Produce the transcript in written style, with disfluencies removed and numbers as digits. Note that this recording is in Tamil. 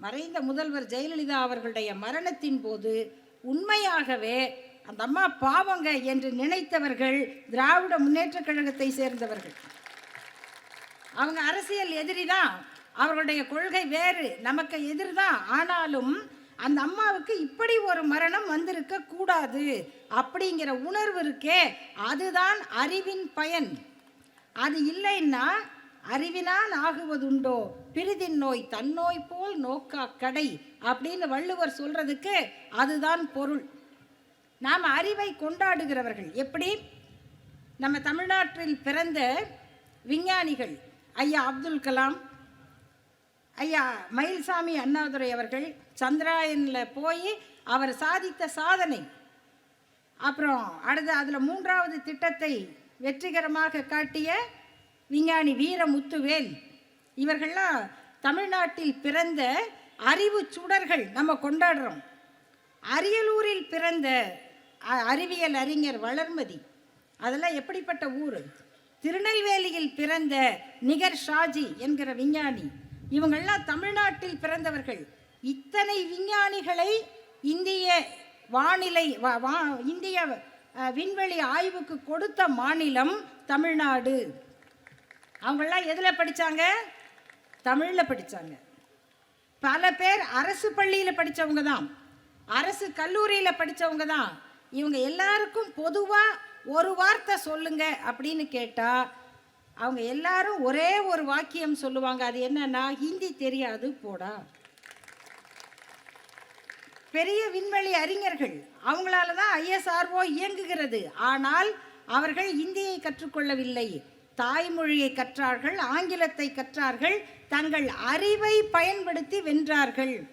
மறைந்த முதல்வர் ஜெயலலிதா அவர்களுடைய மரணத்தின் போது உண்மையாகவே அந்த அம்மா பாவங்க என்று நினைத்தவர்கள் திராவிட முன்னேற்ற கழகத்தை சேர்ந்தவர்கள். அவங்க அரசியல் எதிரி தான், அவர்களுடைய கொள்கை வேறு, நமக்கு எதிர்தான். ஆனாலும் அந்த அம்மாவுக்கு இப்படி ஒரு மரணம் வந்திருக்க கூடாது அப்படிங்கிற உணர்வு இருக்கே, அதுதான் அறிவின் பயன். அது இல்லைன்னா அறிவினான் ஆகுவதுண்டோ பிரிதின் நோய் தன்னோய் போல் நோக்கா கடை அப்படின்னு வள்ளுவர் சொல்றதுக்கு அதுதான் பொருள். நாம் அறிவை கொண்டாடுகிறவர்கள். எப்படி? நம்ம தமிழ்நாட்டில் பிறந்த விஞ்ஞானிகள் ஐயா அப்துல் கலாம், ஐயா மயில்சாமி அண்ணாதுரை அவர்கள் சந்திராயனில் போய் அவர் சாதித்த சாதனை, அப்புறம் அடுத்து அதில் 3வது திட்டத்தை வெற்றிகரமாக காட்டிய விஞ்ஞானி வீரமுத்துவேல், இவர்கள்லாம் தமிழ்நாட்டில் பிறந்த அறிவு சுடர்கள். நம்ம கொண்டாடுறோம். அரியலூரில் பிறந்த அறிவியல் அறிஞர் வளர்மதி, அதெல்லாம் எப்படிப்பட்ட ஊர். திருநெல்வேலியில் பிறந்த நிகர் ஷாஜி என்கிற விஞ்ஞானி, இவங்கள்லாம் தமிழ்நாட்டில் பிறந்தவர்கள். இத்தனை விஞ்ஞானிகளை இந்திய வானிலை இந்திய விண்வெளி ஆய்வுக்கு கொடுத்த மாநிலம் தமிழ்நாடு. அவங்களாம் எதில் படித்தாங்க? தமிழில் படித்தாங்க. பல பேர் அரசு பள்ளியில் படித்தவங்க தான், அரசு கல்லூரியில் படித்தவங்க தான். இவங்க எல்லாருக்கும் பொதுவாக ஒரு வார்த்தை சொல்லுங்க அப்படின்னு கேட்டால் அவங்க எல்லாரும் ஒரே ஒரு வாக்கியம் சொல்லுவாங்க. அது என்னன்னா, ஹிந்தி தெரியாது போடா. பெரிய விண்வெளி அறிஞர்கள், அவங்களால தான் ISRO இயங்குகிறது. ஆனால் அவர்கள் இந்தியை கற்றுக்கொள்ளவில்லை, தாய்மொழியை கற்றார்கள், ஆங்கிலத்தை கற்றார்கள், தங்கள் அறிவை பயன்படுத்தி வென்றார்கள்.